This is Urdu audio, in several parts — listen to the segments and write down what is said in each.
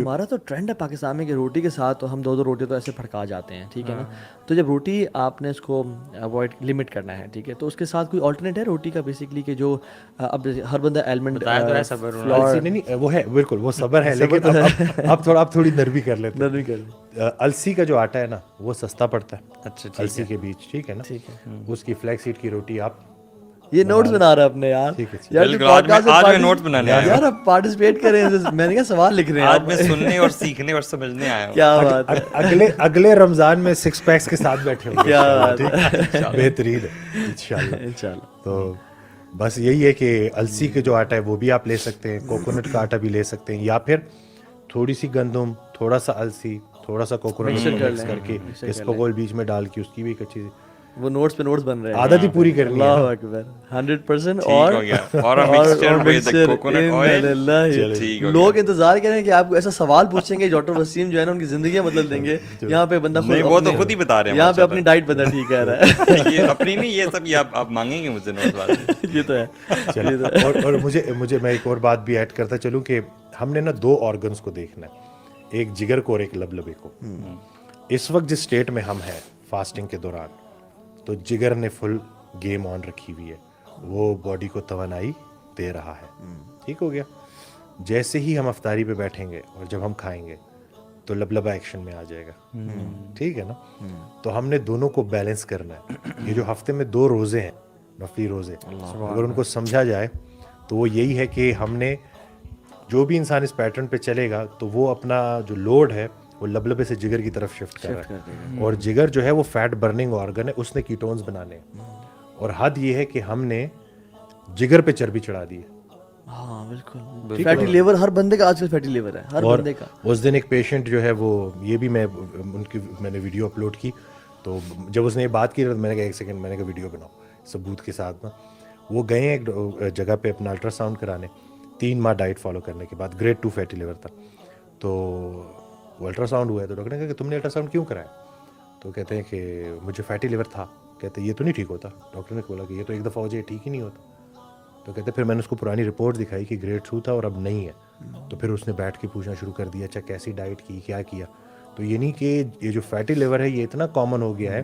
ہمارا تو ٹرینڈ ہے پاکستان میں کہ روٹی کے ساتھ تو ہم 2 روٹی تو ایسے پھڑکا جاتے ہیں, ٹھیک ہے نا. تو جب روٹی آپ نے اس کو اوائڈ لمٹ کرنا ہے, ٹھیک ہے, تو اس کے ساتھ کوئی آلٹرنیٹ ہے روٹی کا بیسکلی کہ جو اب ہر بندہ ایلمنڈ السی نہیں, وہ ہے بالکل وہ صبر ہے, لیکن اب تھوڑی نرمی کر لیتے ہیں. السی کا جو آٹا ہے نا وہ سستا پڑتا ہے السی کے بیچ, ٹھیک ہے نا, اس کی فلیکس سیڈ کی روٹی آپ یہ نوٹس بنا رہا ہے اپنے یار, یار آپ پارٹیسپیٹ کریں, میں نے کہا سوال لکھ رہے ہیں آج میں سننے اور سیکھنے اور سمجھنے آیا ہوں. کیا بات ہے, اگلے رمضان میں 6 پیکس کے ساتھ بیٹھے ہوں گے, بہترین ہے انشاءاللہ. تو بس یہی ہے کہ السی کے جو آٹا ہے وہ بھی آپ لے سکتے ہیں, کوکونٹ کا آٹا بھی لے سکتے ہیں, یا پھر تھوڑی سی گندم, تھوڑا سا السی, تھوڑا سا کوکونٹ مکس کر کے اسپغول بیچ میں ڈال کے اس کی بھی ایک اچھی وہ نوٹس پہ نوٹس بن رہے ہیں, عادت ہی پوری کرنی ہے. اللہ اکبر, 100%. اور لوگ انتظار کریں کہ آپ کو ایسا سوال پوچھیں گے, ڈاکٹر وسیم جو ہے نا ان کی زندگیاں بدل دیں گے. یہاں پہ بندہ وہ تو خود ہی بتا رہے ہیں, یہاں پہ اپنی ڈائٹ بدل ٹھیک کہہ رہا ہے. یہ اپنی نہیں, یہ سب آپ مانگیں گے مجھ سے نوٹس والے. یہ تو ہے. اور مجھے میں ایک اور بات بھی ایڈ کرتا چلوں کہ ہم نے نا 2 آرگنس کو دیکھنا ہے, ایک جگر کو اور ایک لبلبے کو. اس وقت جس اسٹیٹ میں ہم ہیں فاسٹنگ کے دوران, تو جگر نے فل گیم آن رکھی ہوئی ہے, وہ باڈی کو توانائی دے رہا ہے, ٹھیک ہو گیا. جیسے ہی ہم افطاری پہ بیٹھیں گے اور جب ہم کھائیں گے تو لبلبا ایکشن میں آ جائے گا, ٹھیک ہے نا. تو ہم نے دونوں کو بیلنس کرنا ہے. یہ جو ہفتے میں 2 روزے ہیں, نفلی روزے, اگر ان کو سمجھا جائے تو وہ یہی ہے کہ ہم نے جو بھی انسان اس پیٹرن پہ چلے گا تو وہ اپنا جو لوڈ ہے وہ لبلبے سے جگر کی طرف شفٹ کر رہا ہے. اور جگر جو ہے وہ فیٹ برننگ آرگن ہے, اس نے کیٹونز بنانے ہیں. اور حد یہ ہے کہ ہم نے جگر پہ چربی چڑھا دی ہے. ہاں بالکل, فیٹی لیور ہر بندے کا آج کل فیٹی لیور ہے, ہر بندے کا. اس دن ایک پیشنٹ جو ہے وہ, یہ بھی میں نے ویڈیو اپلوڈ کی, تو جب اس نے یہ بات کی تو میں نے کہا 1 سیکنڈ, میں نے کہا ویڈیو بناؤ ثبوت کے ساتھ نا. وہ گئے ہیں ایک جگہ پہ اپنا الٹرا ساؤنڈ کرانے, 3 ماہ ڈائٹ فالو کرنے کے بعد, گریڈ 2 فیٹی لیور تھا. تو وہ الٹرا ساؤنڈ ہوا ہے, تو ڈاکٹر نے کہا کہ تم نے الٹرا ساؤنڈ کیوں کرایا؟ تو کہتے ہیں کہ مجھے فیٹی لیور تھا. کہتے ہیں یہ تو نہیں ٹھیک ہوتا. ڈاکٹر نے بولا کہ یہ تو ایک دفعہ ہو جائے ٹھیک ہی نہیں ہوتا. تو کہتے ہیں پھر میں نے اس کو پرانی رپورٹ دکھائی کہ گریڈ 2 تھا اور اب نہیں ہے. تو پھر اس نے بیٹھ کے پوچھنا شروع کر دیا, اچھا کیسی ڈائٹ کی, کیا کیا. تو یہ نہیں کہ یہ جو فیٹی لیور ہے یہ اتنا کامن ہو گیا ہے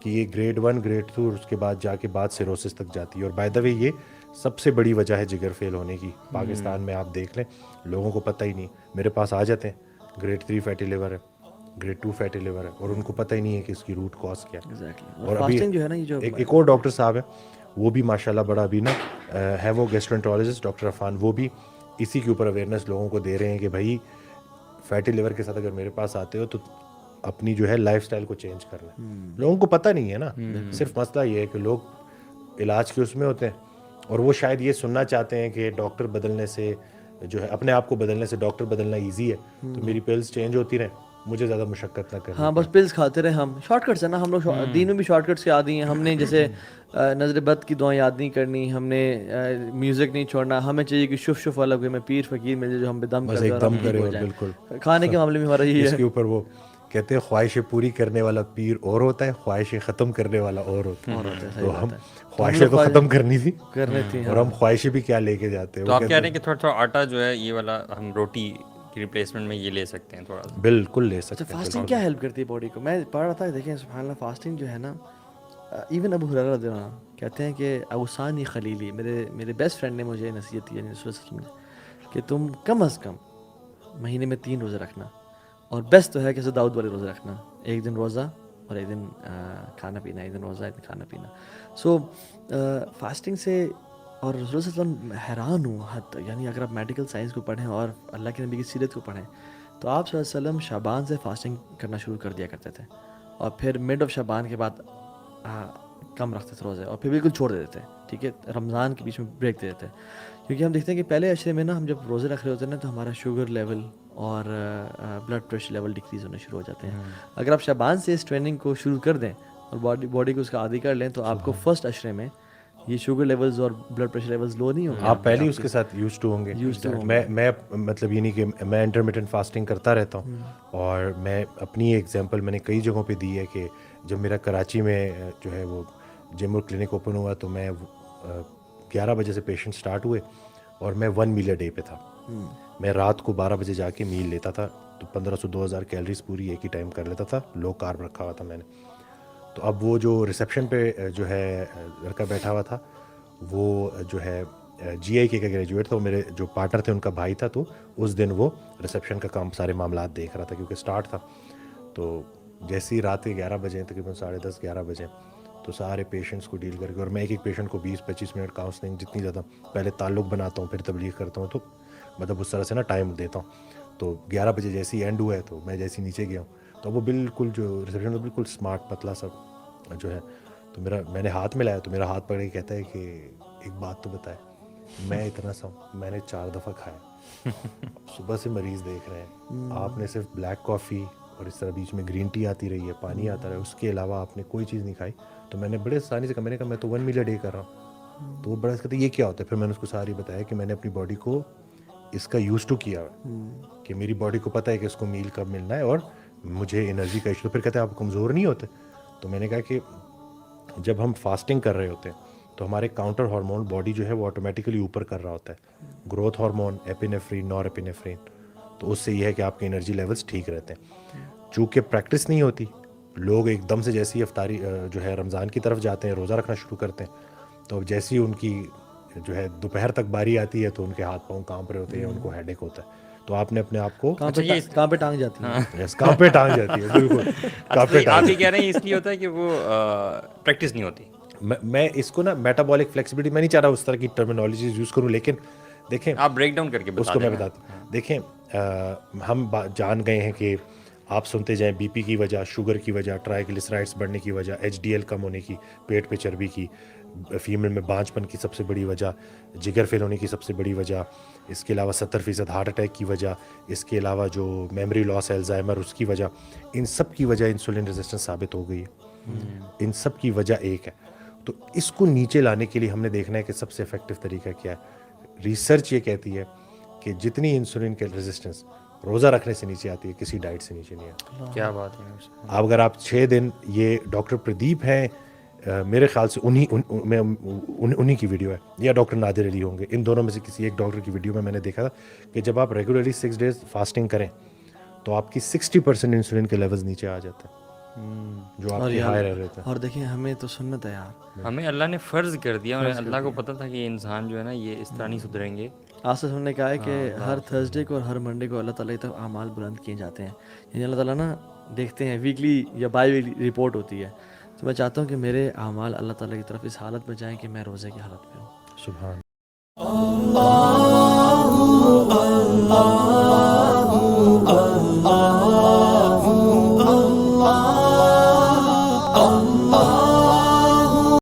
کہ یہ گریڈ 1 گریڈ 2 اور اس کے بعد جا کے بعد سیروسس تک جاتی ہے. اور بائی دا وے یہ سب سے بڑی وجہ ہے جگر فیل ہونے کی پاکستان میں. آپ دیکھ لیں لوگوں کو پتہ ہی نہیں, میرے پاس آ جاتے ہیں گریڈ 3 فیٹی لیور ہے, گریڈ 2 فیٹی لیور ہے, اور ان کو پتہ ہی نہیں ہے کہ اس کی روٹ کاز کیا. اور ابھی ایک اور ڈاکٹر صاحب ہے, وہ بھی ماشاءاللہ بڑا ابھی نا ہے, وہ گیسٹرنٹرولوجسٹ ڈاکٹر عفان, وہ بھی اسی کے اوپر اویئرنیس لوگوں کو دے رہے ہیں کہ بھائی فیٹی لیور کے ساتھ اگر میرے پاس آتے ہو تو اپنی جو ہے لائف سٹائل کو چینج کرنا ہے. لوگوں کو پتہ نہیں ہے نا, صرف مسئلہ یہ ہے کہ لوگ علاج کے اس میں ہوتے ہیں, اور وہ شاید یہ سننا چاہتے ہیں کہ ڈاکٹر بدلنے سے جو ہے, اپنے آپ کو بدلنے سے ڈاکٹر بدلنا ایزی ہے, تو میری پلز چینج ہوتی رہیں, مجھے زیادہ مشقت نہ کریں. ہاں بس پلز کھاتے رہے ہم, شارٹ کٹس ہے نا, ہم لوگ دین میں بھی شارٹ کٹس کے عادی ہیں. ہم نے جیسے نظر بد کی دعائیں یاد نہیں کرنی, ہم نے میوزک نہیں چھوڑنا, ہمیں چاہیے کہ شف شف والا کوئی میں پیر فقیر مل جائے جو ہم پہ دم کرے. بالکل کھانے کے معاملے میں ہمارا یہی ہے. اس کے اوپر وہ کہتے ہیں خواہشیں پوری کرنے والا پیر اور ہوتا ہے, خواہشیں ختم کرنے والا اور ہوتا ہے. تو ہم خواہشیں تو ختم کرنی تھی, اور ہم خواہشیں بھی کیا لے کے جاتے ہیں. تو آپ کہہ رہے ہیں کہ تھوڑا تھوڑا آٹا جو ہے یہ والا ہم روٹی کی ریپلیسمنٹ میں یہ لے سکتے ہیں تھوڑا سا؟ بالکل لے سکتے ہیں. فاسٹنگ کیا ہیلپ کرتی ہے باڈی کو؟ میں پڑھ رہا تھا, دیکھیں سبحان اللہ, فاسٹنگ جو ہے نا, ایون ابو ہریرہ رضی اللہ عنہ کہتے ہیں کہ اوصانی خلیلی, میرے بیسٹ فرینڈ نے مجھے نصیحت کی کہ تم کم از کم مہینے میں 3 روزے رکھنا, اور بیسٹ تو ہے کہ داؤد والے روزے رکھنا, 1 دن روزہ اور 1 دن کھانا پینا, 1 دن روزہ 1 دن کھانا پینا. سو فاسٹنگ سے, اور رسول صلی اللہ علیہ وسلم حیران ہوں حد, یعنی اگر آپ میڈیکل سائنس کو پڑھیں اور اللہ کے نبی کی سیرت کو پڑھیں تو آپ صلی اللہ علیہ وسلم شعبان سے فاسٹنگ کرنا شروع کر دیا کرتے تھے, اور پھر مڈ آف شعبان کے بعد کم رکھتے تھے روزے, اور پھر بالکل چھوڑ دیتے تھے, ٹھیک ہے, رمضان کے بیچ میں بریک دے دیتے. کیونکہ ہم دیکھتے ہیں کہ پہلے عشرے میں نا ہم جب روزے رکھ رہے ہوتے ہیں نا تو ہمارا شوگر لیول اور بلڈ پریشر لیول ڈکریز ہونے شروع ہو جاتے ہیں. اگر آپ شعبان سے اس ٹریننگ کو شروع کر دیں اور باڈی کو اس کا عادی کر لیں تو آپ کو فرسٹ عشرے میں یہ شوگر لیولز اور بلڈ پریشر لیولز لو نہیں ہوں گے, آپ پہلے اس کے ساتھ یوز ٹو ہوں گے. میں مطلب یہ نہیں کہ میں انٹرمیٹنٹ فاسٹنگ کرتا رہتا ہوں, اور میں اپنی ایگزامپل میں نے کئی جگہوں پہ دی ہے کہ جب میرا کراچی میں جو ہے وہ جم اور کلینک اوپن ہوا تو میں 11 بجے سے پیشنٹ سٹارٹ ہوئے اور میں 1 میل اے ڈے پہ تھا. میں رات کو 12 بجے جا کے میل لیتا تھا, تو 1500-2000 کیلریز پوری ایک ہی ٹائم کر لیتا تھا, لو کارب رکھا ہوا تھا میں نے. تو اب وہ جو ریسیپشن پہ جو ہے لڑکا بیٹھا ہوا تھا, وہ جو ہے جی آئی کے کا گریجویٹ تھا, وہ میرے جو پارٹنر تھے ان کا بھائی تھا, تو اس دن وہ ریسیپشن کا کام سارے معاملات دیکھ رہا تھا کیونکہ اسٹارٹ تھا. تو جیسے ہی رات کے 11 بجے, تقریباً 10:30-11 بجے, تو سارے پیشنٹس کو ڈیل کر کے, اور میں ایک پیشنٹ کو 20-25 منٹ کاؤنسلنگ جتنی زیادہ پہلے تعلق بناتا ہوں پھر تبلیغ کرتا ہوں, تو مطلب اس طرح سے نا ٹائم دیتا ہوں. تو 11 بجے جیسے ہی اینڈ ہوا ہے تو میں جیسے ہی نیچے گیا ہوں, تو وہ بالکل جو ریسیپشن بالکل اسمارٹ پتلا سا جو ہے, تو میں نے ہاتھ ملایا, تو میرا ہاتھ پکڑ کے کہتا ہے کہ ایک بات تو بتائے, میں اتنا سا میں نے 4 دفعہ کھایا, صبح سے مریض دیکھ رہے ہیں, آپ نے صرف بلیک کافی اور اس طرح بیچ میں گرین ٹی آتی رہی ہے, پانی آتا رہا ہے, اس کے علاوہ آپ نے کوئی چیز نہیں کھائی. تو میں نے بڑے آسانی سے کہا, میں نے کہا میں تو 1 میل اے ڈے کر رہا ہوں. تو وہ بڑا کہتے یہ کیا ہوتا ہے. پھر میں نے اس کو ساری بتایا کہ میں نے اپنی باڈی کو اس کا یوز ٹو کیا ہے کہ میری باڈی کو پتہ ہے کہ اس کو میل کب ملنا ہے اور مجھے انرجی کا ایشو. پھر کہتے ہیں آپ کمزور نہیں ہوتے. تو میں نے کہا کہ جب ہم فاسٹنگ کر رہے ہوتے ہیں تو ہمارے کاؤنٹر ہارمون باڈی جو ہے وہ آٹومیٹکلی اوپر کر رہا ہوتا ہے, گروتھ ہارمون, ایپینیفرین, نور ایپینیفرین. تو اس سے یہ ہے کہ آپ کے انرجی لیولز ٹھیک رہتے ہیں. چونکہ پریکٹس نہیں ہوتی, لوگ ایک دم سے جیسی افطاری جو ہے رمضان کی طرف جاتے ہیں, روزہ رکھنا شروع کرتے ہیں, تو اب جیسی ان کی جو ہے دوپہر تک باری آتی ہے تو ان کے ہاتھ پاؤں کانپ رہے ہوتے ہیں, ان کو ہیڈ ایک ہوتا ہے. تو آپ نے اپنے آپ کو کہاں پہ ٹانگ جاتی ہے, کہاں پہ ٹانگ جاتی ہے, بالکل کہاں پہ آپ یہ کہہ رہے ہیں اس لیے ہوتا ہے کہ وہ پریکٹس نہیں ہوتی. میں اس کو نا میٹابولک فلیکسیبلٹی, میں نہیں چاہ رہا اس طرح کی ٹرمینالوجیز یوز کروں, لیکن دیکھیں آپ بریک ڈاؤن کر کے اس کو میں بتاتا ہوں. دیکھیں ہم جان گئے ہیں کہ آپ سنتے جائیں بی پی کی وجہ, شوگر کی وجہ, ٹرائیگلیسرائڈس بڑھنے کی وجہ, ایچ ڈی ایل کم ہونے کی, پیٹ پہ چربی کی, فیمیل میں بانجھ پن کی سب سے بڑی وجہ, جگر فیل ہونے کی سب سے بڑی وجہ, اس کے علاوہ 70% ہارٹ اٹیک کی وجہ, اس کے علاوہ جو میموری لاس, الزائمر, اس کی وجہ, ان سب کی وجہ انسولین ریزسٹنس ثابت ہو گئی ہے. ان سب کی وجہ ایک ہے. تو اس کو نیچے لانے کے لیے ہم نے دیکھنا ہے کہ سب سے افیکٹو طریقہ کیا ہے. ریسرچ یہ کہتی ہے کہ جتنی انسولین کے ریزسٹنس روزہ رکھنے سے نیچے آتی ہے, کسی ڈائٹ سے نیچے نہیں آتی. کیا بات ہے. اب اگر آپ 6 دن, یہ ڈاکٹر پردیپ ہیں میرے خیال سے انہی کی ویڈیو ہے, یا ڈاکٹر نادر علی ہوں گے, ان دونوں میں سے کسی ایک ڈاکٹر کی ویڈیو میں نے دیکھا تھا کہ جب آپ ریگولرلی 6 days فاسٹنگ کریں تو آپ کی 60% انسولین کے لیولز نیچے آ جاتے ہیں جو آپ کے ہائی رہ رہے تھے. اور دیکھیں ہمیں تو سنت ہے یار, ہمیں اللہ نے فرض کر دیا, اور اللہ کو پتہ تھا کہ انسان جو ہے نا یہ اس طرح نہیں سدھریں گے. آج سے ہم نے کہا ہے کہ ہر تھرسڈے کو اور ہر منڈے کو اللہ تعالیٰ کی طرف اعمال بلند کیے جاتے ہیں. یعنی اللہ تعالیٰ نا دیکھتے ہیں, ویکلی یا بائی ویکلی رپورٹ ہوتی ہے. تو میں چاہتا ہوں کہ میرے اعمال اللہ تعالیٰ کی طرف اس حالت میں جائیں کہ میں روزے کی حالت میں ہوں. سبحان